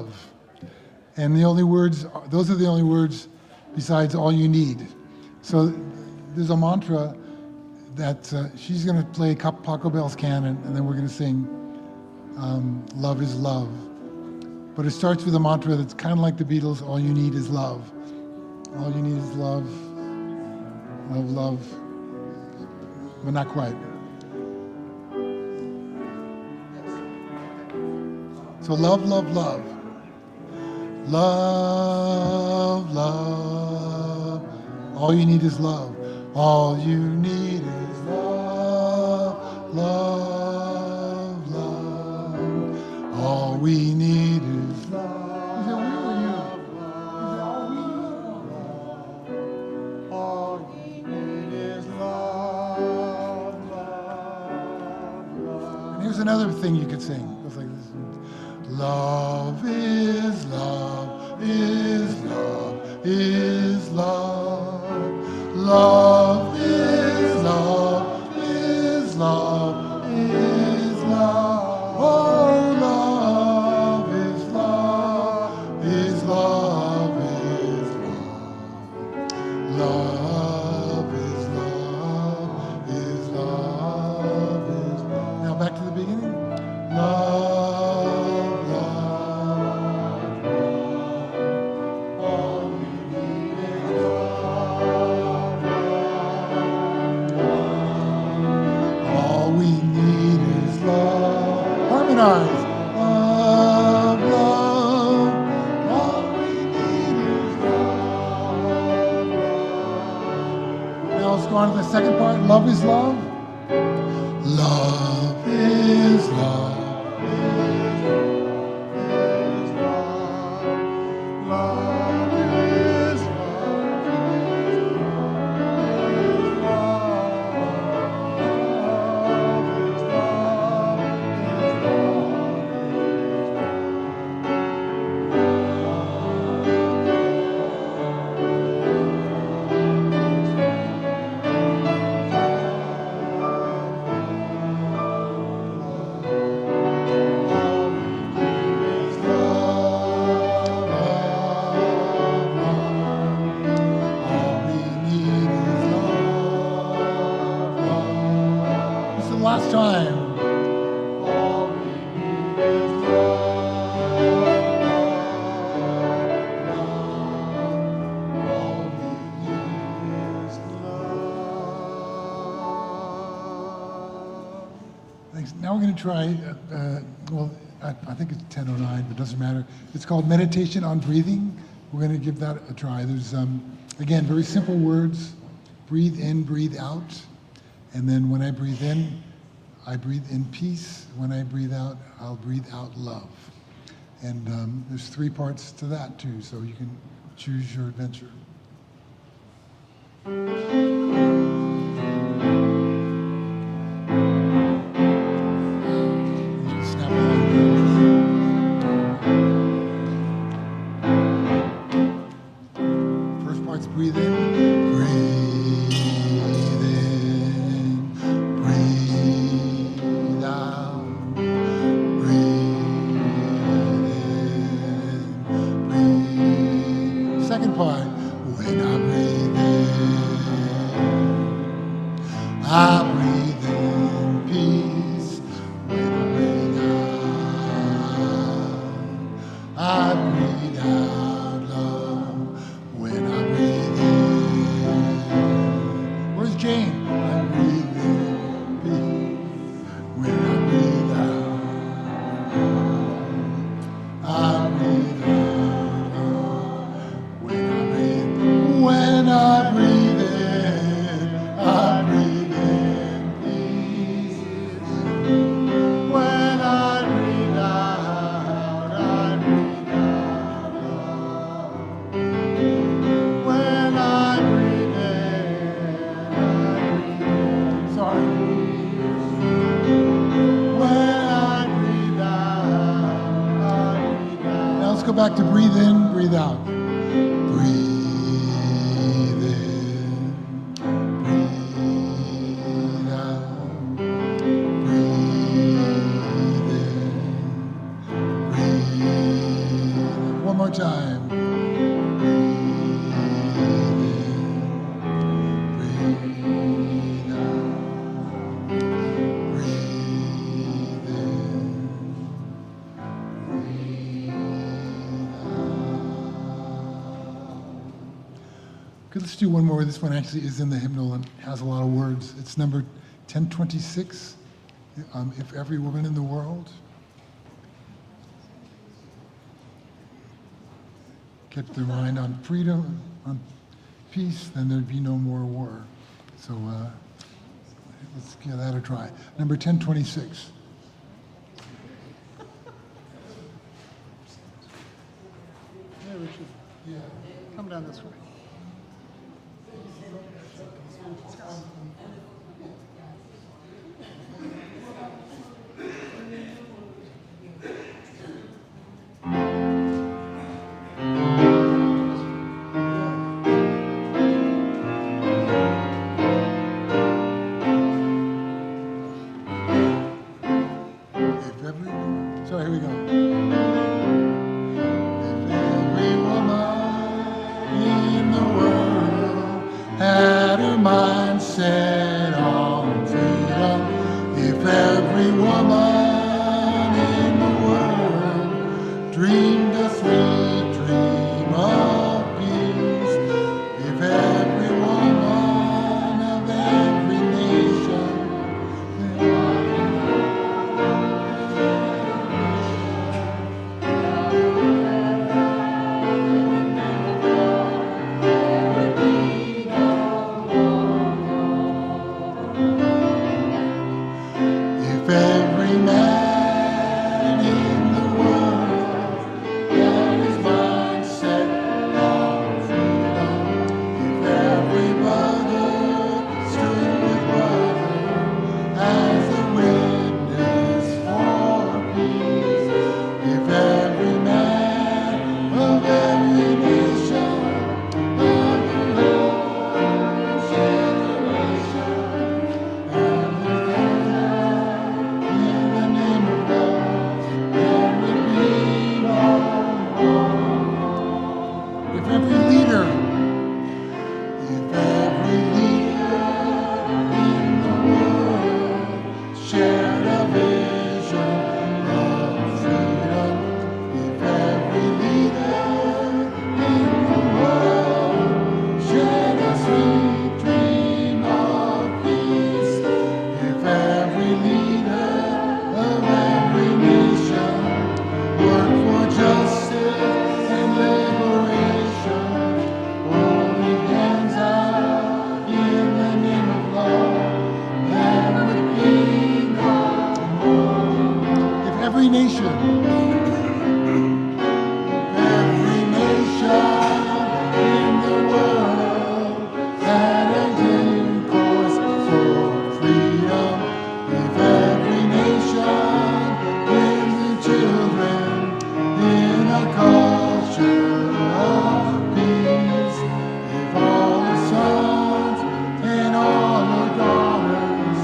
love. And the only words, those are the only words besides all you need. So there's a mantra that she's going to play Paco Bell's canon, and then we're going to sing Love is Love. But it starts with a mantra that's kind of like the Beatles, all you need is love. All you need is love, love, love, but not quite. So love, love, love. Love, love. All you need is love. All you need is love, love, love. All we need is love. Is it we or you? All we need is love, love, love. And here's another thing you could sing. It goes like this. Love is love, is love, is love. Love is love, is love, is love. Oh, love is love, is love, is love. Love is love, is love, is love. Now back to the beginning. Love, love, all we need is love, all we need is love. Harmonize. Love, love, all we need is love. Now let's go on to the second part. Love is love. Love is love. Last time. All we need is love, all we need is love. Thanks. Now we're going to try, well, I think it's 10:09, but it doesn't matter. It's called Meditation on Breathing. We're going to give that a try. There's, again, very simple words. Breathe in, breathe out. And then when I breathe in, I breathe in peace. When I breathe out, I'll breathe out love. And there's 3 parts to that too, so you can choose your adventure. Snap along. First part's breathe in. Second part, when I breathe in, I breathe in peace. When I breathe out, I breathe out love. When I breathe in, where's Jane? I breathe in peace. When I breathe out, I breathe out. When I breathe in, I breathe in peace. When I breathe out, I breathe out love. When I breathe in, I breathe in. Sorry. When I breathe out, I breathe out. Now let's go back to breathe in, breathe out. Breathe. Breathe Okay, let's do one more. This one actually is in the hymnal and has a lot of words. It's number 1026, If Every Woman in the World. Kept their mind on freedom, on peace, then there'd be no more war. So let's give that a try. Number 1026. Yeah, Richard. Yeah. Come down this way. If every, so here we go. If every woman in the world had her mind set on freedom, if every woman in the world dreamed a sweet dream of peace, if every woman of every nation if every man in the world had his mind set on freedom, if every brother stood with brother as a witness for peace, if every man of every nation of the Lord's generation and the in the name of love, there would be no war. If every leader in the world shared a vision of freedom, if every leader in the world shared a sweet dream of peace, if every leader of every nation work for justice and liberation, holding hands out in the name of love, there would be no war. If every nation in the world had a due course for freedom, if every nation with the children in a culture of peace, if all the sons and all the daughters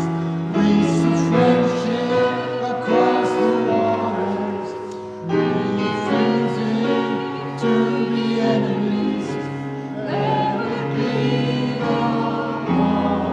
reached a friendship across the waters, refusing to be enemies, there would be no more.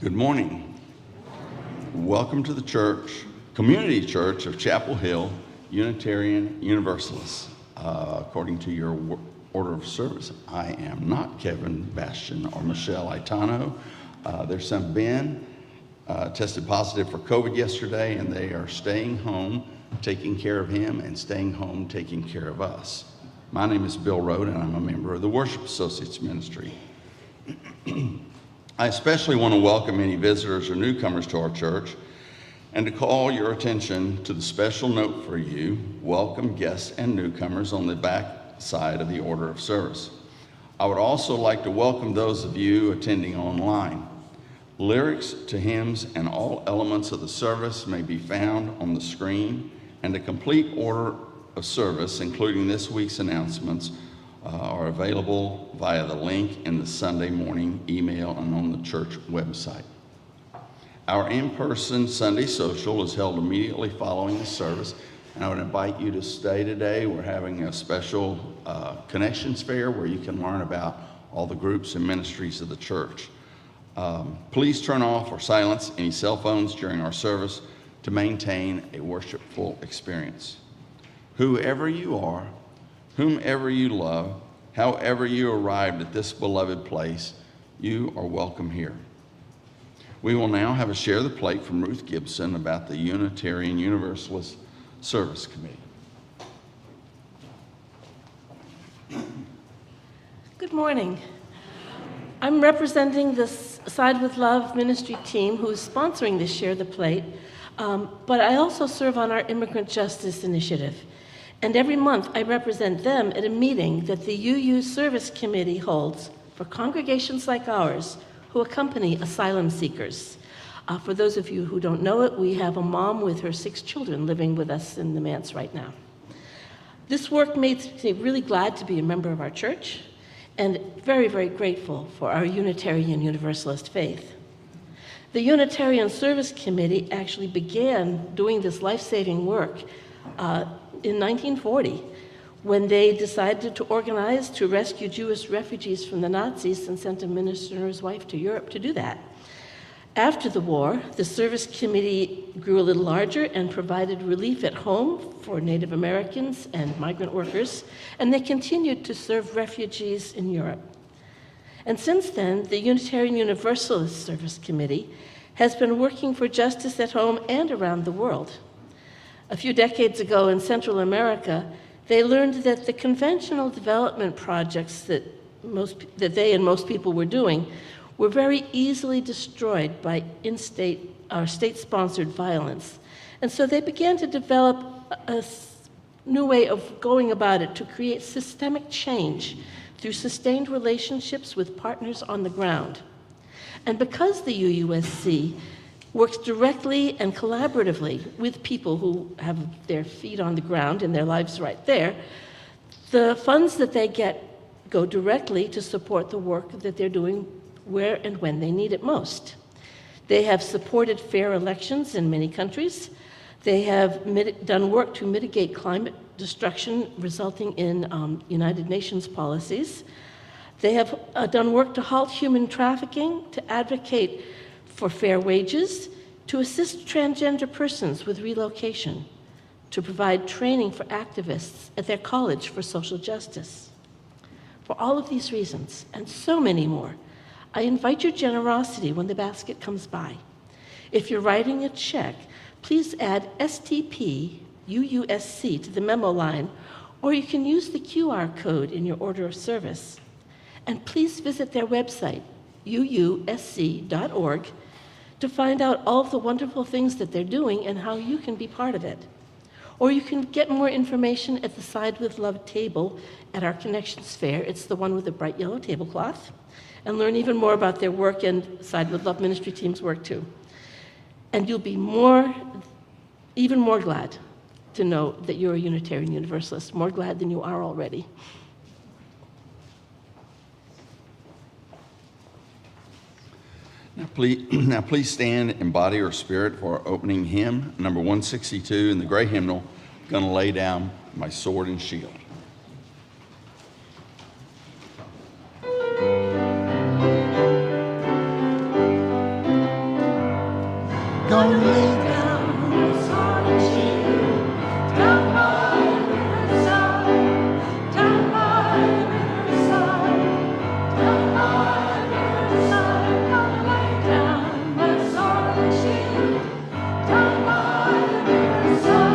Good morning. Welcome to the church, Community Church of Chapel Hill, Unitarian Universalist. According to your order of service, I am not Kevin Bastian or Michelle Aitano. Their son Ben tested positive for COVID yesterday, and they are staying home, taking care of him, and staying home, taking care of us. My name is Bill Rode, and I'm a member of the Worship Associates Ministry. I especially want to welcome any visitors or newcomers to our church and to call your attention to the special note for you, welcome guests and newcomers, on the back side of the order of service. I would also like to welcome those of you attending online. Lyrics to hymns and all elements of the service may be found on the screen, and a complete order of service, including this week's announcements, are available via the link in the Sunday morning email and on the church website. Our in-person Sunday social is held immediately following the service, and I would invite you to stay today. We're having a special connections fair where you can learn about all the groups and ministries of the church. Please turn off or silence any cell phones during our service to maintain a worshipful experience. Whoever you are, whomever you love, however you arrived at this beloved place, you are welcome here. We will now have a share the plate from Ruth Gibson about the Unitarian Universalist Service Committee. Good morning. I'm representing the Side with Love ministry team who is sponsoring this Share the Plate, but I also serve on our Immigrant Justice Initiative. And every month I represent them at a meeting that the UU Service Committee holds for congregations like ours who accompany asylum seekers. For those of you who don't know it, we have a mom with her 6 children living with us in the manse right now. This work makes me really glad to be a member of our church and very, very grateful for our Unitarian Universalist faith. The Unitarian Service Committee actually began doing this life-saving work in 1940, when they decided to organize to rescue Jewish refugees from the Nazis and sent a minister and his wife to Europe to do that. After the war, the service committee grew a little larger and provided relief at home for Native Americans and migrant workers, and they continued to serve refugees in Europe. And since then, the Unitarian Universalist Service Committee has been working for justice at home and around the world. A few decades ago in Central America, they learned that the conventional development projects that they and most people were doing were very easily destroyed by in-state or state-sponsored violence. And so they began to develop a new way of going about it to create systemic change through sustained relationships with partners on the ground. And because the UUSC works directly and collaboratively with people who have their feet on the ground and their lives right there, the funds that they get go directly to support the work that they're doing where and when they need it most. They have supported fair elections in many countries. They have done work to mitigate climate destruction resulting in United Nations policies. They have done work to halt human trafficking, to advocate for fair wages, to assist transgender persons with relocation, to provide training for activists at their college for social justice. For all of these reasons, and so many more, I invite your generosity when the basket comes by. If you're writing a check, please add STP UUSC to the memo line, or you can use the QR code in your order of service. And please visit their website, uusc.org, to find out all of the wonderful things that they're doing and how you can be part of it. Or you can get more information at the Side with Love table at our Connections Fair. It's the one with the bright yellow tablecloth. And learn even more about their work and Side with Love ministry team's work too. And you'll be even more glad to know that you're a Unitarian Universalist, more glad than you are already. Now please stand in body or spirit for our opening hymn, number 162 in the gray hymnal, "Gonna Lay Down My Sword and Shield." Gonna lay down your sword and shield, down by the riverside, down by the riverside, down by the riverside. Gonna lay down my sword and shield, down by the riverside.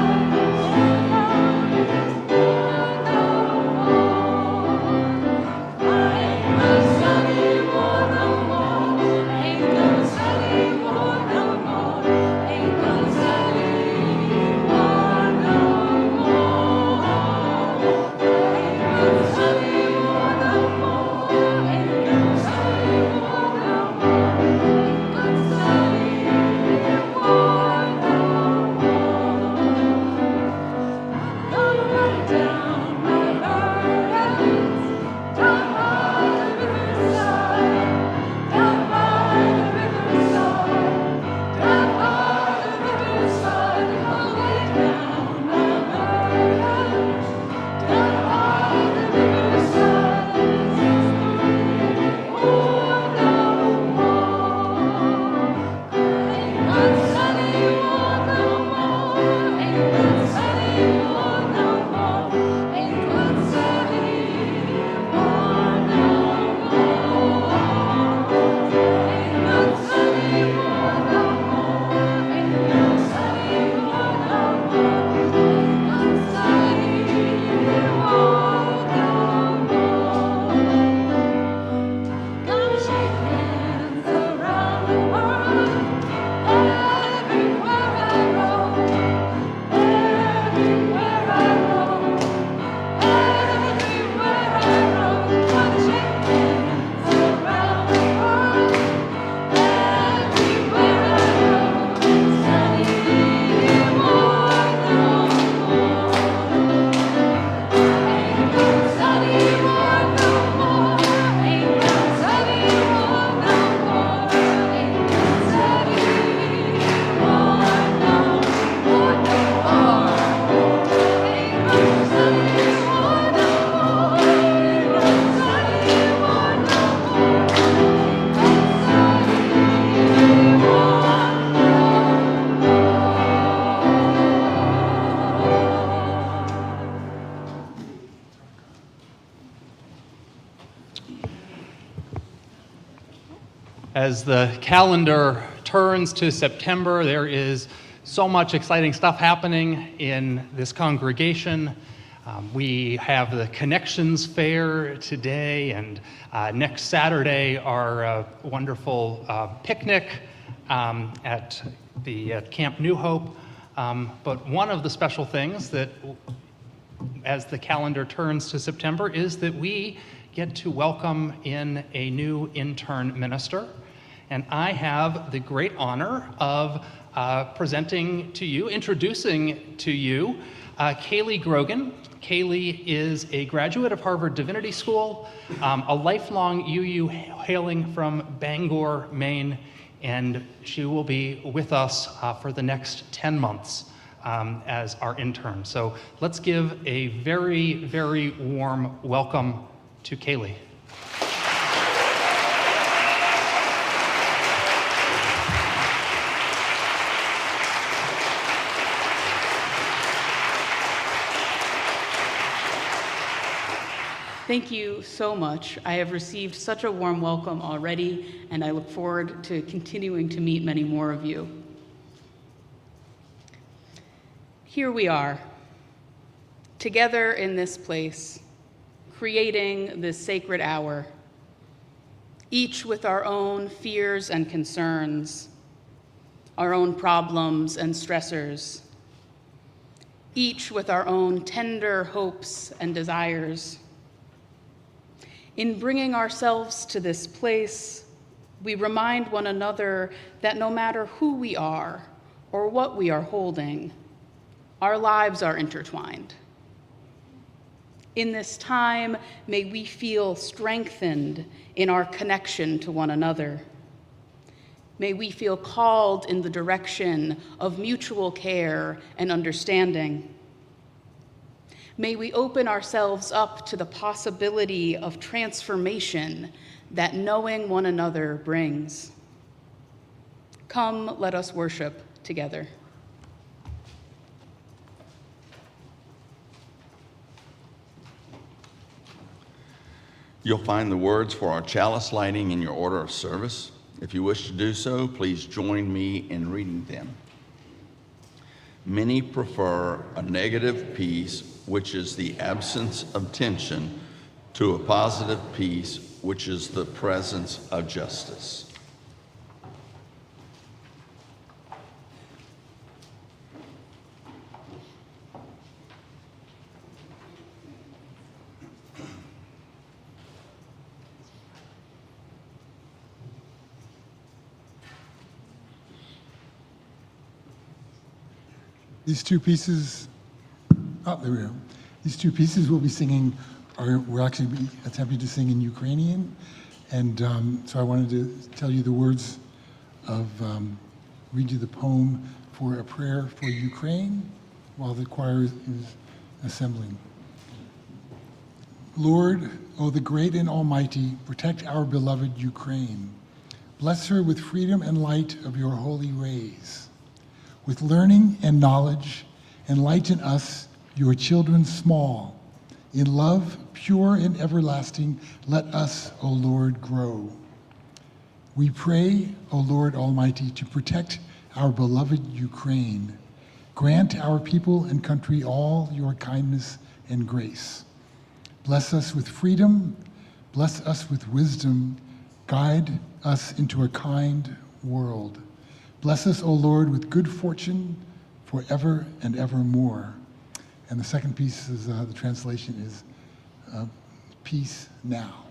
As the calendar turns to September, there is so much exciting stuff happening in this congregation. We have the Connections Fair today, and next Saturday, our wonderful picnic at the Camp New Hope. But one of the special things that, as the calendar turns to September, is that we get to welcome in a new intern minister. And I have the great honor of presenting to you, introducing to you, Kaylee Grogan. Kaylee is a graduate of Harvard Divinity School, a lifelong UU hailing from Bangor, Maine, and she will be with us for the next 10 months as our intern. So let's give a very, very warm welcome to Kaylee. Thank you so much. I have received such a warm welcome already, and I look forward to continuing to meet many more of you. Here we are, together in this place, creating this sacred hour, each with our own fears and concerns, our own problems and stressors, each with our own tender hopes and desires. In bringing ourselves to this place, we remind one another that no matter who we are or what we are holding, our lives are intertwined. In this time, may we feel strengthened in our connection to one another. May we feel called in the direction of mutual care and understanding. May we open ourselves up to the possibility of transformation that knowing one another brings. Come, let us worship together. You'll find the words for our chalice lighting in your order of service. If you wish to do so, please join me in reading them. Many prefer a negative peace, which is the absence of tension, to a positive peace, which is the presence of justice. These two pieces, there we go. These two pieces we'll be singing, we're actually attempting to sing in Ukrainian. And so I wanted to tell you the words of, read you the poem for a prayer for Ukraine while the choir is assembling. Lord, O the great and almighty, protect our beloved Ukraine. Bless her with freedom and light of your holy rays. With learning and knowledge, enlighten us, your children small. In love, pure and everlasting, let us, O Lord, grow. We pray, O Lord Almighty, to protect our beloved Ukraine. Grant our people and country all your kindness and grace. Bless us with freedom, bless us with wisdom, guide us into a kind world. Bless us, O Lord, with good fortune forever and evermore. And the second piece is, the translation is, peace now.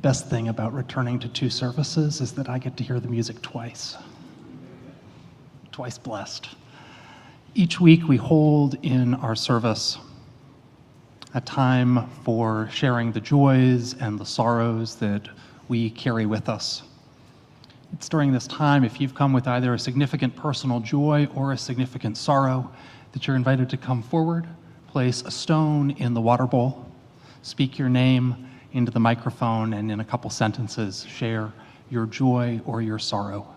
best thing about returning to 2 services is that I get to hear the music twice. Twice blessed. Each week we hold in our service a time for sharing the joys and the sorrows that we carry with us. It's during this time, if you've come with either a significant personal joy or a significant sorrow, that you're invited to come forward, place a stone in the water bowl, speak your name into the microphone, and in a couple sentences, share your joy or your sorrow.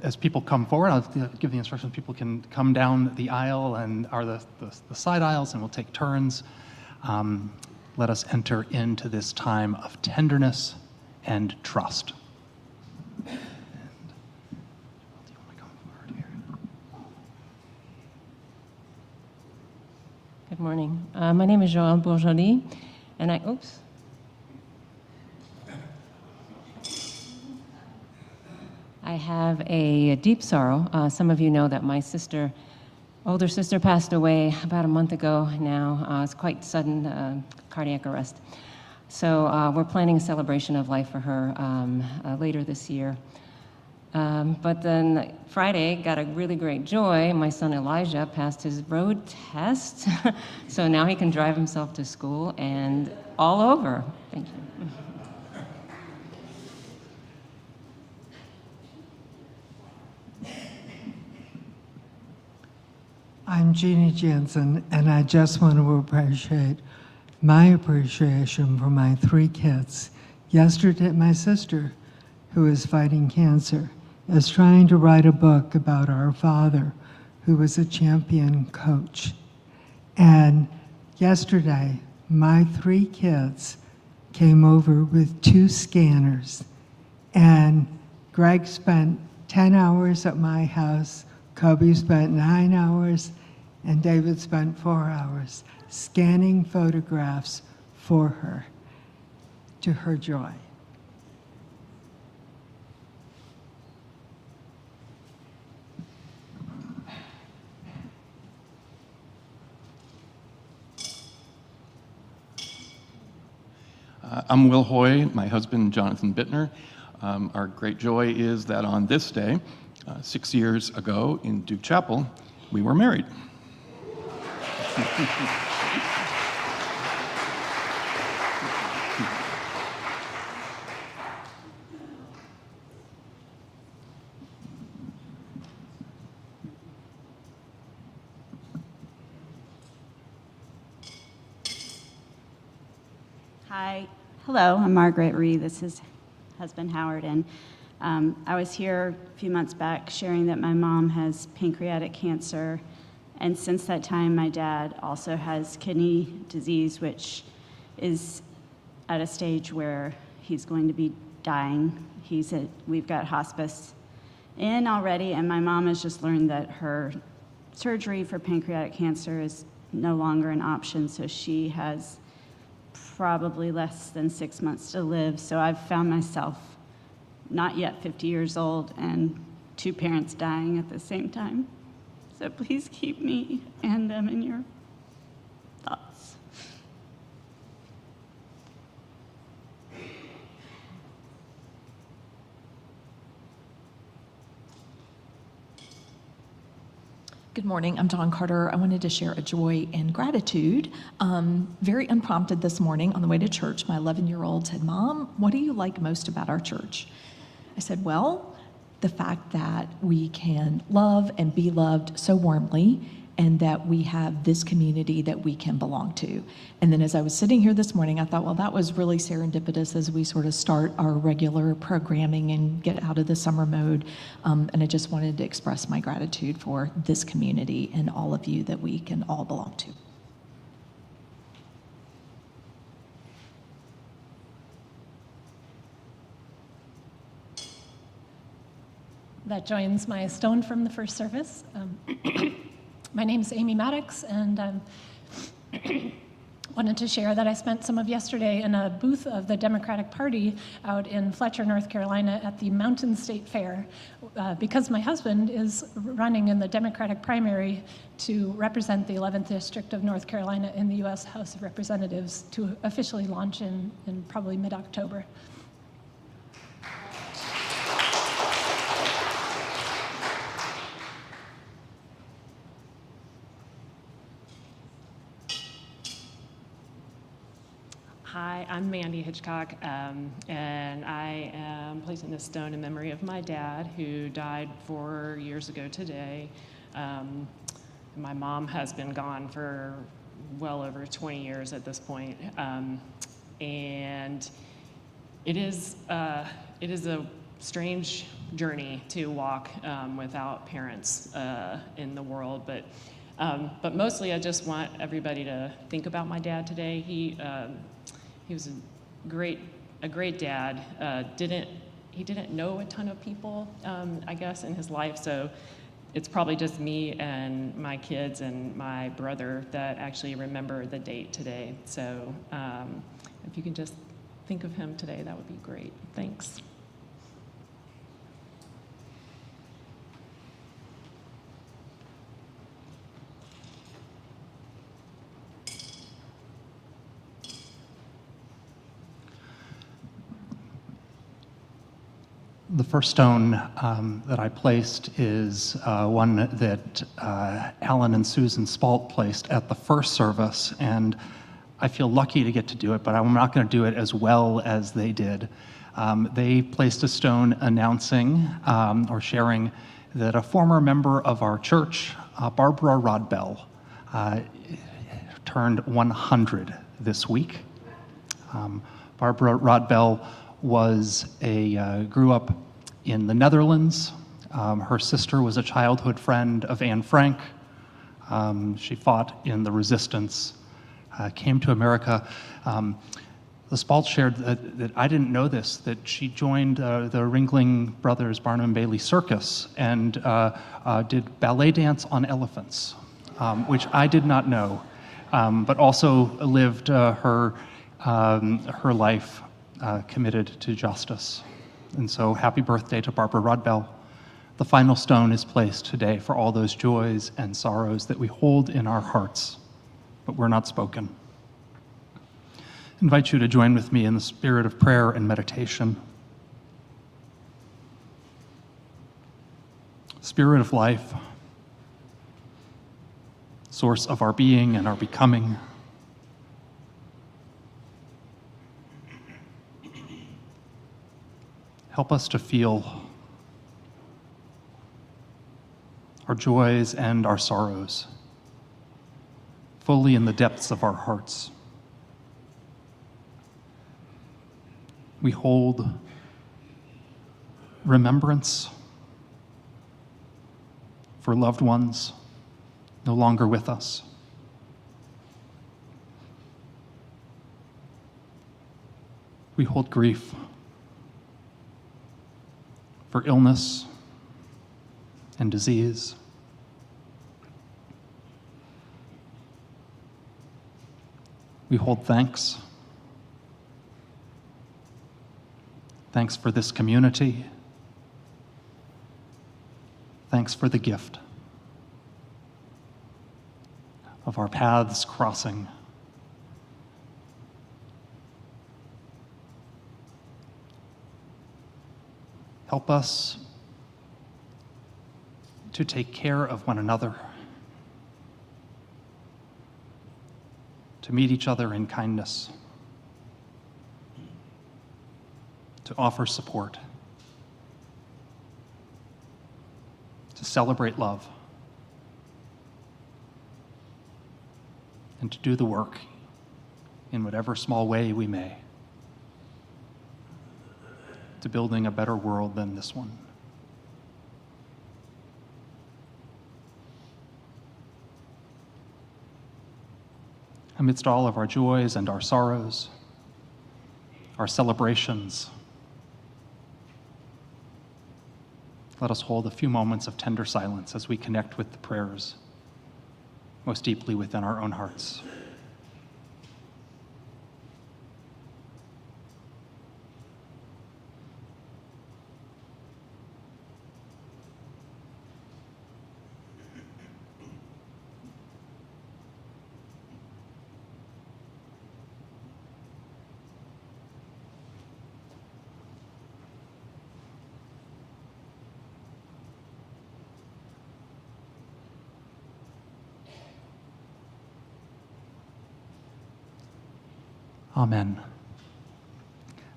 As people come forward, I'll give the instructions. People can come down the aisle or the side aisles, and we'll take turns. Let us enter into this time of tenderness and trust. Do you want to come forward here? Good morning. My name is Joëlle Bourjoli, and I have a deep sorrow. Some of you know that my older sister passed away about a month ago now. It's quite sudden cardiac arrest. So we're planning a celebration of life for her later this year. But then Friday got a really great joy. My son Elijah passed his road test. So now he can drive himself to school and all over. Thank you. I'm Jeannie Jensen, and I just want to appreciate my appreciation for my 3 kids. Yesterday, my sister, who is fighting cancer, is trying to write a book about our father, who was a champion coach. And yesterday, my 3 kids came over with 2 scanners, and Greg spent 10 hours at my house, Kobe spent 9 hours, and David spent 4 hours scanning photographs for her, to her joy. I'm Will Hoy, my husband Jonathan Bittner. Our great joy is that on this day, 6 years ago in Duke Chapel, we were married. Hi, hello, I'm Margaret Ree. This is husband Howard, and I was here a few months back sharing that my mom has pancreatic cancer, and since that time my dad also has kidney disease, which is at a stage where he's going to be dying. We've got hospice in already, and my mom has just learned that her surgery for pancreatic cancer is no longer an option, so she has probably less than 6 months to live. So I've found myself not yet 50 years old and 2 parents dying at the same time. So please keep me and them in your thoughts. Good morning, I'm Dawn Carter. I wanted to share a joy and gratitude. Very unprompted this morning on the way to church, my 11-year-old said, "Mom, what do you like most about our church?" I said, "Well, the fact that we can love and be loved so warmly, and that we have this community that we can belong to." And then as I was sitting here this morning, I thought, well, that was really serendipitous as we sort of start our regular programming and get out of the summer mode. And I just wanted to express my gratitude for this community and all of you that we can all belong to. That joins my stone from the first service. My name is Amy Maddox, and I'm wanted to share that I spent some of yesterday in a booth of the Democratic Party out in Fletcher, North Carolina at the Mountain State Fair, because my husband is running in the Democratic primary to represent the 11th District of North Carolina in the U.S. House of Representatives to officially launch in probably mid-October. Hi, I'm Mandy Hitchcock, and I am placing this stone in memory of my dad, who died 4 years ago today. My mom has been gone for well over 20 years at this point, and it is a strange journey to walk without parents in the world, but mostly I just want everybody to think about my dad today. He was a great dad. He didn't know a ton of people, I guess, in his life. So it's probably just me and my kids and my brother that actually remember the date today. So if you can just think of him today, that would be great. Thanks. The first stone that I placed is one that Alan and Susan Spalt placed at the first service, and I feel lucky to get to do it, but I'm not going to do it as well as they did. They placed a stone announcing or sharing that a former member of our church, Barbara Rodbell, turned 100 this week. Barbara Rodbell grew up in the Netherlands. Her sister was a childhood friend of Anne Frank. She fought in the resistance, came to America. The Spalt shared that I didn't know this, that she joined the Ringling Brothers Barnum and Bailey Circus and did ballet dance on elephants, which I did not know, but also lived her life committed to justice. And so happy birthday to Barbara Rodbell. The final stone is placed today for all those joys and sorrows that we hold in our hearts, but were not spoken. I invite you to join with me in the spirit of prayer and meditation. Spirit of life, source of our being and our becoming, help us to feel our joys and our sorrows fully in the depths of our hearts. We hold remembrance for loved ones no longer with us. We hold grief for illness and disease. We hold thanks. Thanks for this community. Thanks for the gift of our paths crossing. Help us to take care of one another, to meet each other in kindness, to offer support, to celebrate love, and to do the work in whatever small way we may, to building a better world than this one. Amidst all of our joys and our sorrows, our celebrations, let us hold a few moments of tender silence as we connect with the prayers most deeply within our own hearts. Amen.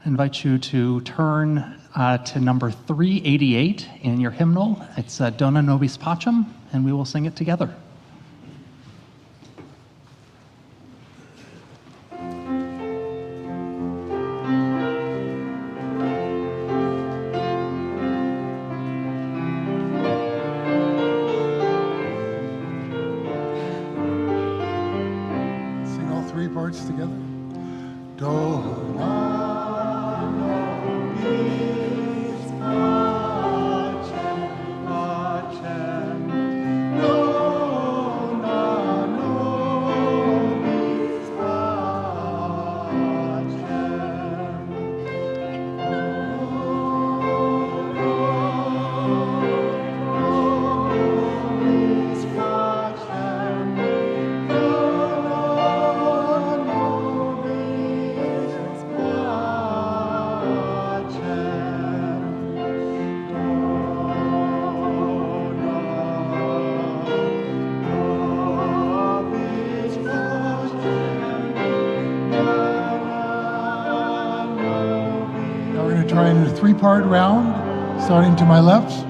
I invite you to turn to number 388 in your hymnal. It's Dona Nobis Pacem, and we will sing it together. Sing all three parts together. Do, Now we're going to try in a three-part round, starting to my left.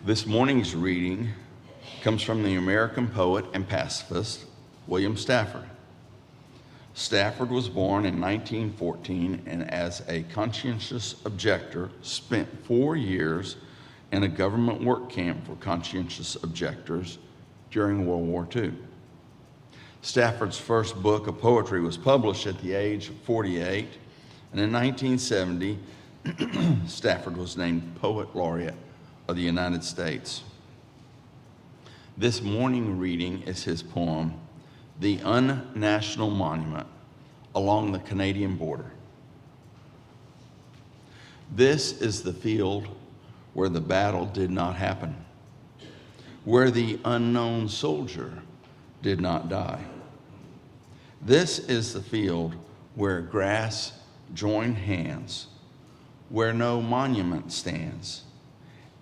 This morning's reading comes from the American poet and pacifist, William Stafford. Stafford was born in 1914 and as a conscientious objector spent 4 years in a government work camp for conscientious objectors during World War II. Stafford's first book of poetry was published at the age of 48, and in 1970, Stafford was named Poet Laureate of the United States. This morning reading is his poem, The Unnational Monument Along the Canadian Border. This is the field where the battle did not happen, where the unknown soldier did not die. This is the field where grass joined hands, where no monument stands,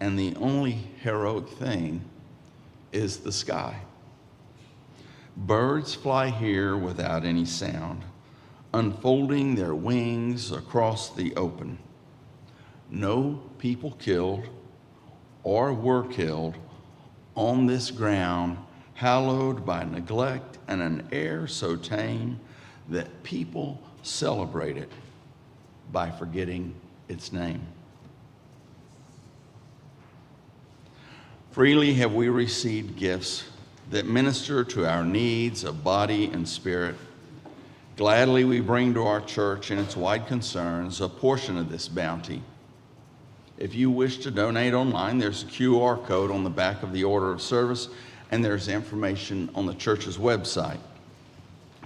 and the only heroic thing is the sky. Birds fly here without any sound, unfolding their wings across the open. No people killed or were killed on this ground, hallowed by neglect and an air so tame that people celebrate it by forgetting its name. Freely have we received gifts that minister to our needs of body and spirit. Gladly we bring to our church and its wide concerns a portion of this bounty. If you wish to donate online, there's a QR code on the back of the order of service, and there's information on the church's website.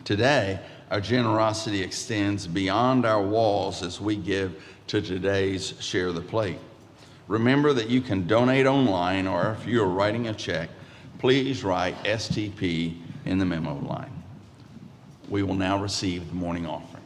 Today, our generosity extends beyond our walls as we give to today's Share the Plate. Remember that you can donate online, or if you are writing a check, please write STP in the memo line. We will now receive the morning offering.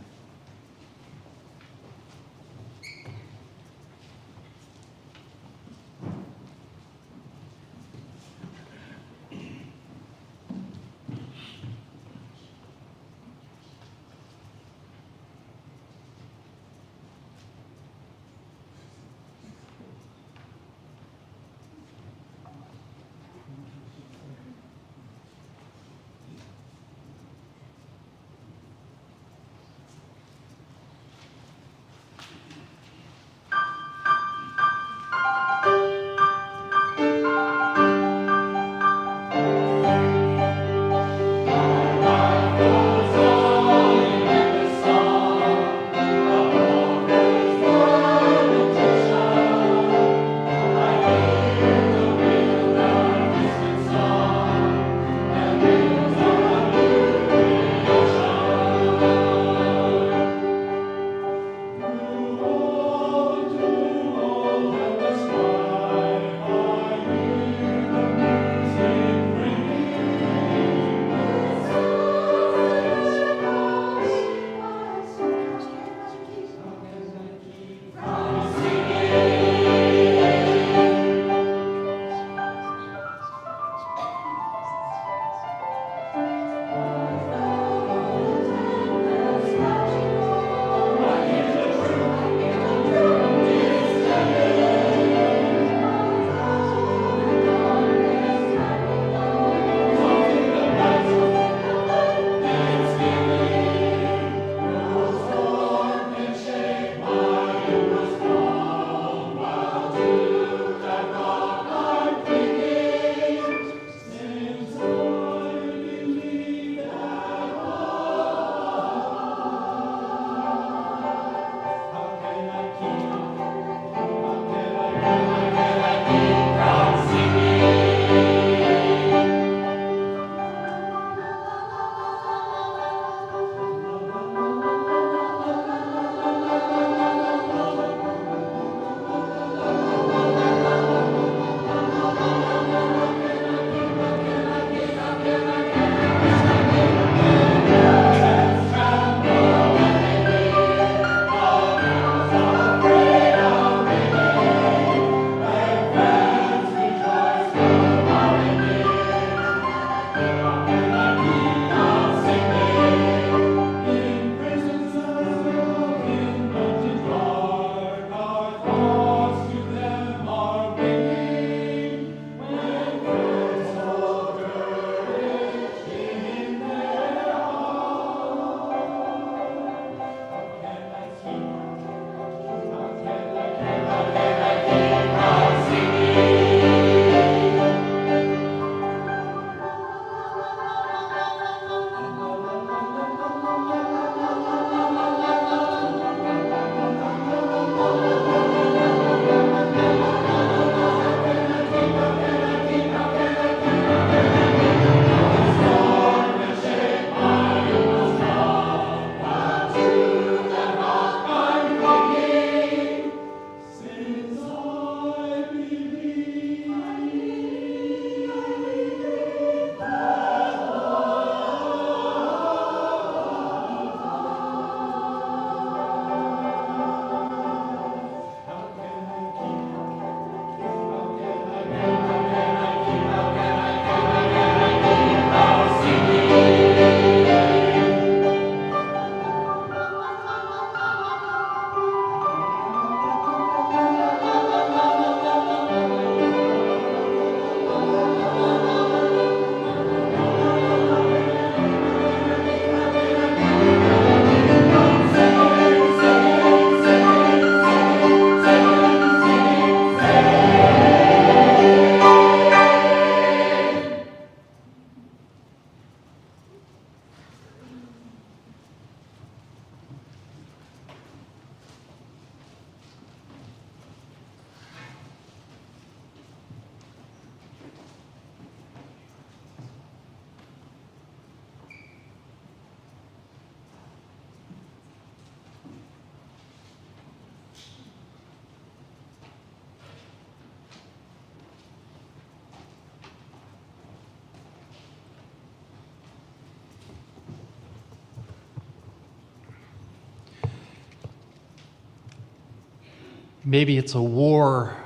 Maybe it's a war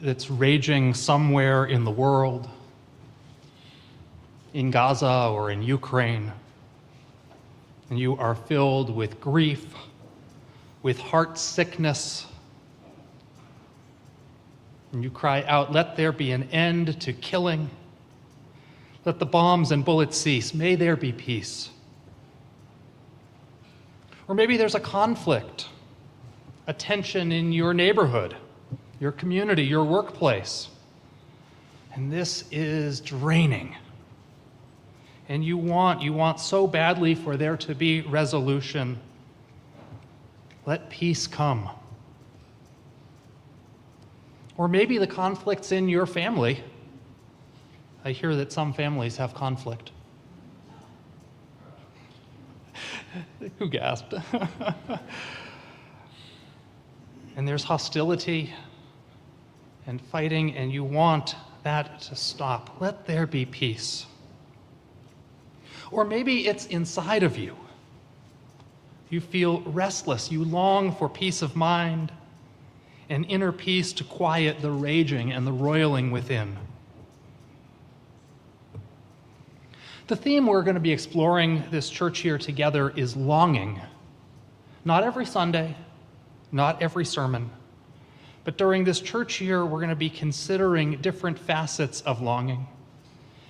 that's raging somewhere in the world, in Gaza or in Ukraine, and you are filled with grief, with heart sickness, and you cry out, "Let there be an end to killing. Let the bombs and bullets cease. May there be peace." Or maybe there's a conflict, a tension in your neighborhood, your community, your workplace. And this is draining. And you want so badly for there to be resolution. Let peace come. Or maybe the conflict's in your family. I hear that some families have conflict. Who gasped? And there's hostility and fighting, and you want that to stop. Let there be peace. Or maybe it's inside of you. You feel restless. You long for peace of mind and inner peace to quiet the raging and the roiling within. The theme we're going to be exploring this church year together is longing. Not every Sunday, not every sermon, but during this church year, we're going to be considering different facets of longing,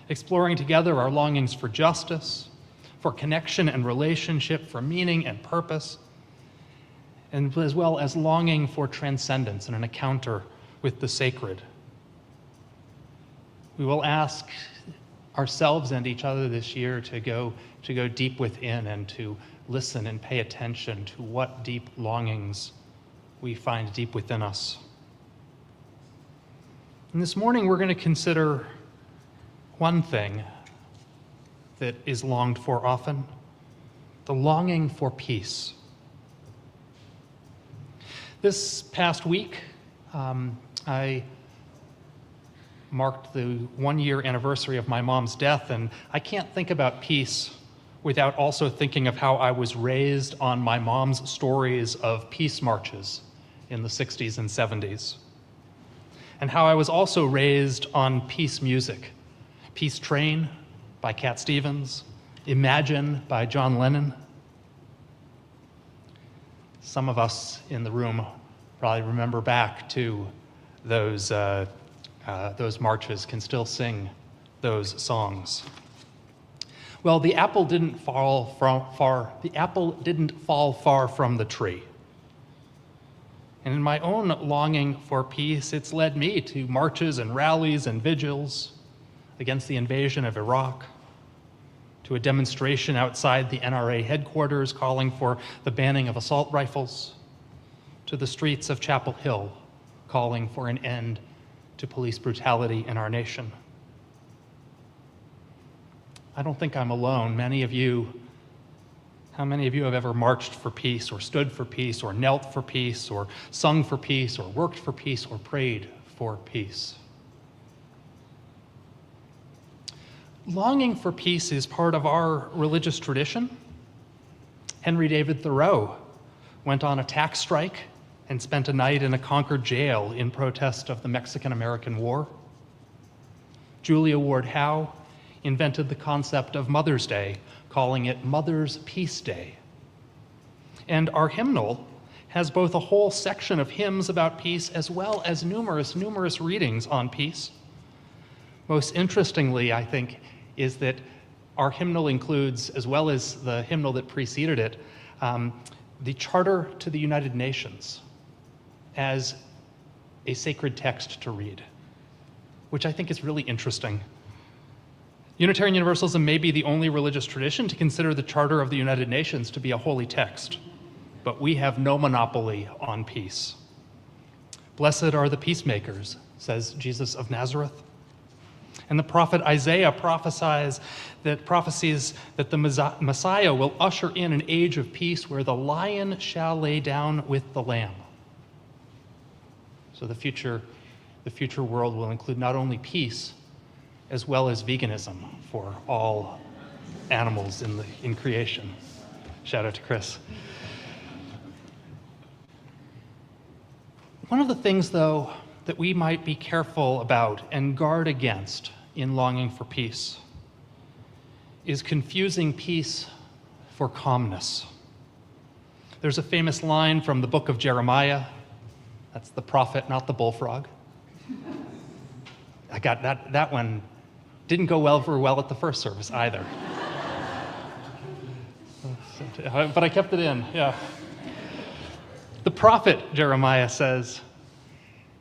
exploring together our longings for justice, for connection and relationship, for meaning and purpose, and as well as longing for transcendence and an encounter with the sacred. We will ask ourselves and each other this year to go deep within and to listen and pay attention to what deep longings we find deep within us. And this morning we're going to consider one thing that is longed for often, the longing for peace. This past week, I marked the 1-year anniversary of my mom's death, and I can't think about peace without also thinking of how I was raised on my mom's stories of peace marches in the 60s and 70s, and how I was also raised on peace music. Peace Train by Cat Stevens, Imagine by John Lennon. Some of us in the room probably remember back to those marches, can still sing those songs. Well, the apple didn't fall far from the tree. And in my own longing for peace, it's led me to marches and rallies and vigils against the invasion of Iraq, to a demonstration outside the NRA headquarters calling for the banning of assault rifles, to the streets of Chapel Hill calling for an end to police brutality in our nation. I don't think I'm alone. How many of you have ever marched for peace, or stood for peace, or knelt for peace, or sung for peace, or worked for peace, or prayed for peace? Longing for peace is part of our religious tradition. Henry David Thoreau went on a tax strike and spent a night in a Concord jail in protest of the Mexican-American War. Julia Ward Howe invented the concept of Mother's Day, calling it Mother's Peace Day. And our hymnal has both a whole section of hymns about peace as well as numerous readings on peace. Most interestingly, I think, is that our hymnal includes, as well as the hymnal that preceded it, the Charter to the United Nations as a sacred text to read, which I think is really interesting. Unitarian Universalism may be the only religious tradition to consider the Charter of the United Nations to be a holy text, but we have no monopoly on peace. Blessed are the peacemakers, says Jesus of Nazareth. And the prophet Isaiah prophesies that the Messiah will usher in an age of peace where the lion shall lay down with the lamb. So the future world will include not only peace, as well as veganism for all animals in creation. Shout out to Chris. One of the things, though, that we might be careful about and guard against in longing for peace is confusing peace for calmness. There's a famous line from the book of Jeremiah. That's the prophet, not the bullfrog. I got that one. Didn't go very well at the first service either. But I kept it in, yeah. The prophet Jeremiah says,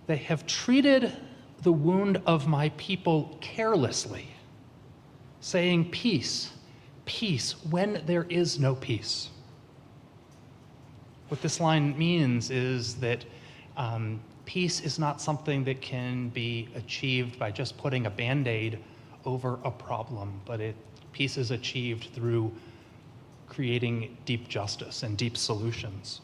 "They have treated the wound of my people carelessly, saying peace, peace, when there is no peace." What this line means is that peace is not something that can be achieved by just putting a Band-Aid over a problem, but peace is achieved through creating deep justice and deep solutions.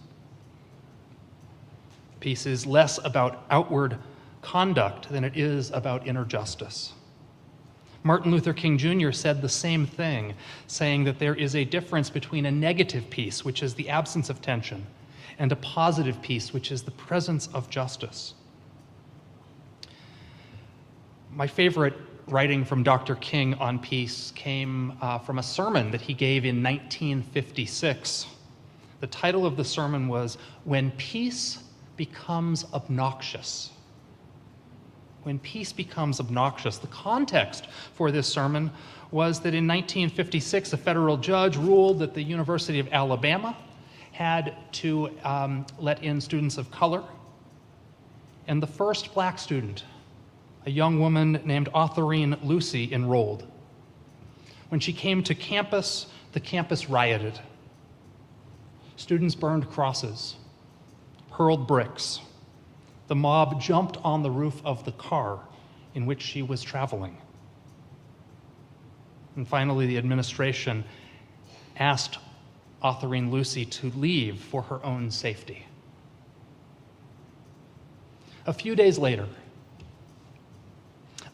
Peace is less about outward conduct than it is about inner justice. Martin Luther King Jr. said the same thing, saying that there is a difference between a negative peace, which is the absence of tension, and a positive peace, which is the presence of justice. My favorite writing from Dr. King on peace came from a sermon that he gave in 1956. The title of the sermon was, "When Peace Becomes Obnoxious." When peace becomes obnoxious. The context for this sermon was that in 1956, a federal judge ruled that the University of Alabama had to let in students of color. And the first black student, a young woman named Autherine Lucy, enrolled. When she came to campus, the campus rioted. Students burned crosses, hurled bricks. The mob jumped on the roof of the car in which she was traveling. And finally, the administration asked Autherine Lucy to leave for her own safety. A few days later,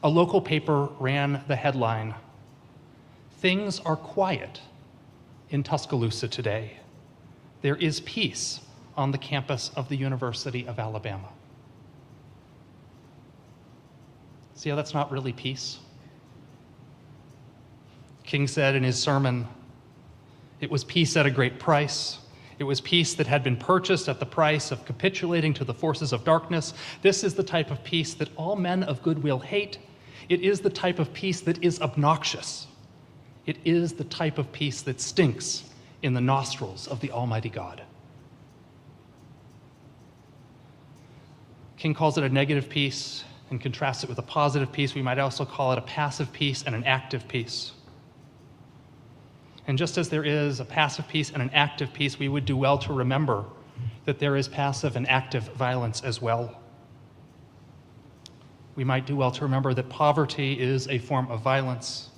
a local paper ran the headline, "Things are quiet in Tuscaloosa today. There is peace on the campus of the University of Alabama." See how that's not really peace? King said in his sermon, it was peace at a great price. It was peace that had been purchased at the price of capitulating to the forces of darkness. This is the type of peace that all men of goodwill hate. It is the type of peace that is obnoxious. It is the type of peace that stinks in the nostrils of the Almighty God. King calls it a negative peace and contrasts it with a positive peace. We might also call it a passive peace and an active peace. And just as there is a passive peace and an active peace, we would do well to remember that there is passive and active violence as well. We might do well to remember that poverty is a form of violence,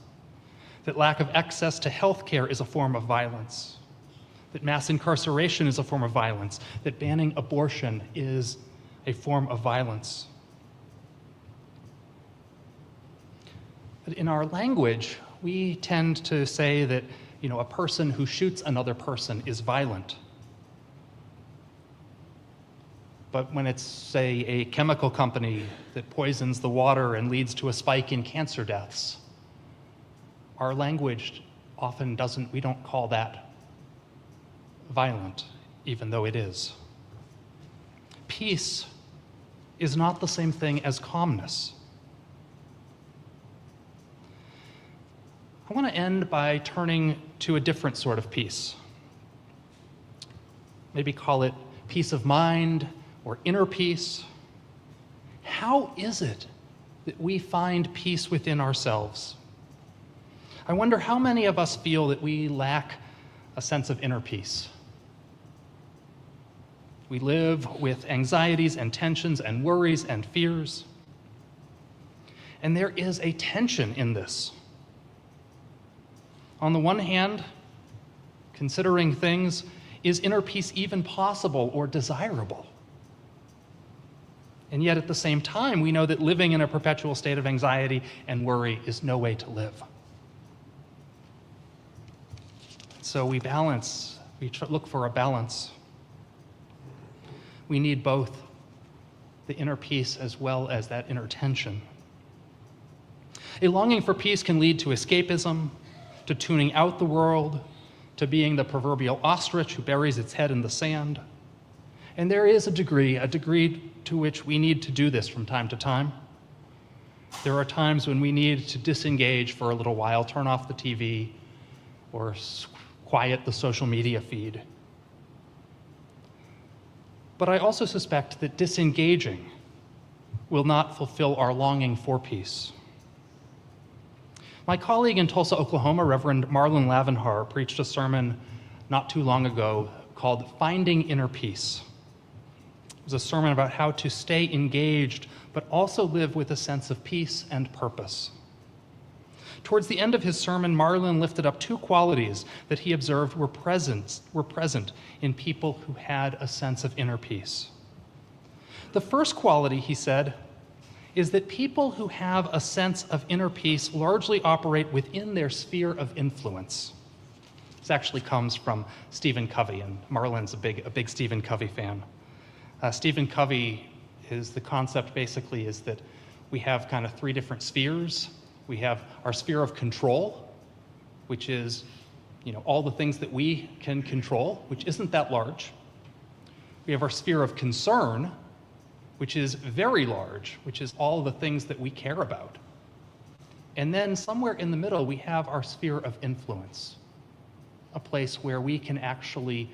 that lack of access to health care is a form of violence, that mass incarceration is a form of violence, that banning abortion is a form of violence. But in our language, we tend to say that, a person who shoots another person is violent. But when it's, say, a chemical company that poisons the water and leads to a spike in cancer deaths, our language often we don't call that violent, even though it is. Peace is not the same thing as calmness. I want to end by turning to a different sort of peace. Maybe call it peace of mind or inner peace. How is it that we find peace within ourselves? I wonder how many of us feel that we lack a sense of inner peace. We live with anxieties and tensions and worries and fears. And there is a tension in this. On the one hand, considering things, is inner peace even possible or desirable? And yet at the same time, we know that living in a perpetual state of anxiety and worry is no way to live. So we look for a balance. We need both. the inner peace as well as that inner tension. A longing for peace can lead to escapism, to tuning out the world, to being the proverbial ostrich who buries its head in the sand. And there is a degree to which we need to do this from time to time. There are times when we need to disengage for a little while, turn off the TV, or quiet the social media feed. But I also suspect that disengaging will not fulfill our longing for peace. My colleague in Tulsa, Oklahoma, Reverend Marlon Lavenhar, preached a sermon not too long ago called Finding Inner Peace. It was a sermon about how to stay engaged, but also live with a sense of peace and purpose. Towards the end of his sermon, Marlon lifted up two qualities that he observed were present in people who had a sense of inner peace. The first quality, he said, is that people who have a sense of inner peace largely operate within their sphere of influence. This actually comes from Stephen Covey, and Marlon's a big Stephen Covey fan. Stephen Covey, the concept basically is that we have kind of three different spheres. We have our sphere of control, which is, all the things that we can control, which isn't that large. We have our sphere of concern, which is very large, which is all the things that we care about. And then somewhere in the middle, we have our sphere of influence, a place where we can actually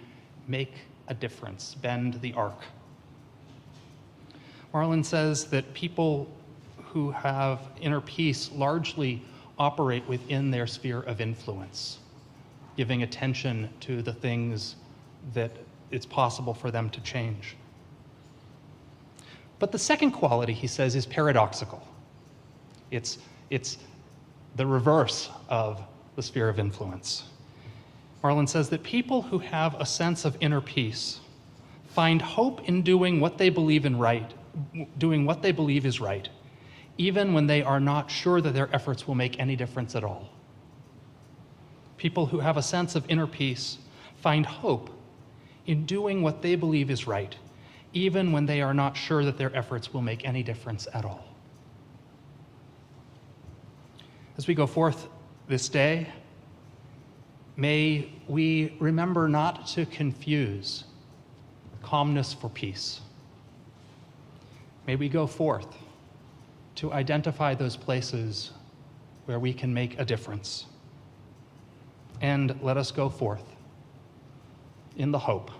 make a difference, bend the arc. Marlon says that people who have inner peace largely operate within their sphere of influence, giving attention to the things that it's possible for them to change. But the second quality, he says, is paradoxical. It's the reverse of the sphere of influence. Marlon says that people who have a sense of inner peace find hope in doing what they believe is right, even when they are not sure that their efforts will make any difference at all. People who have a sense of inner peace find hope in doing what they believe is right, even when they are not sure that their efforts will make any difference at all. As we go forth this day, may we remember not to confuse calmness for peace. May we go forth to identify those places where we can make a difference. And let us go forth in the hope.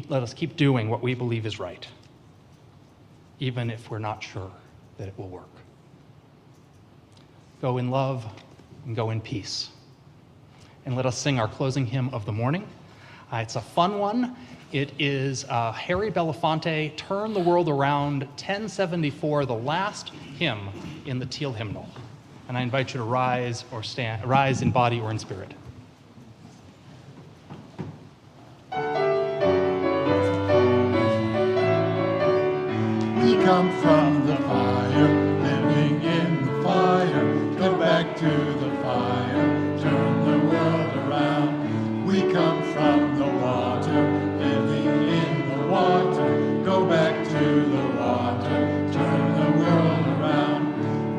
Let us keep doing what we believe is right, even if we're not sure that it will work. Go in love and go in peace. And let us sing our closing hymn of the morning. It's a fun one. It is Harry Belafonte, Turn the World Around, 1074, the last hymn in the Teal hymnal. And I invite you to rise in body or in spirit. We come from the fire, living in the fire. Go back to the fire, turn the world around. We come from the water, living in the water. Go back to the water, turn the world around.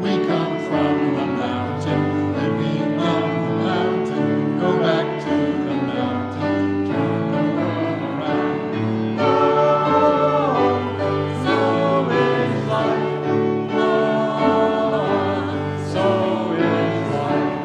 We come from the mountain, living on the mountain. Go back to the mountain, turn the world around. Oh, so is life. Oh, so is life.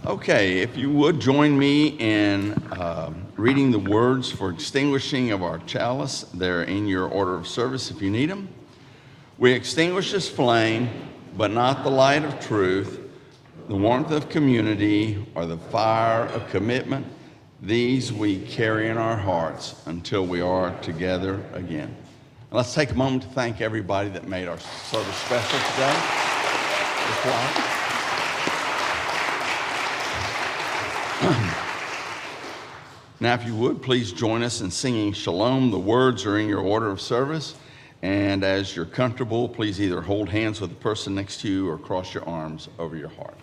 Okay, if you would join me in reading the words for extinguishing of our chalice. They're in your order of service if you need them. We extinguish this flame, but not the light of truth, the warmth of community, or the fire of commitment. These we carry in our hearts until we are together again. And let's take a moment to thank everybody that made our service special today. Now, if you would, please join us in singing Shalom. The words are in your order of service. And as you're comfortable, please either hold hands with the person next to you or cross your arms over your heart.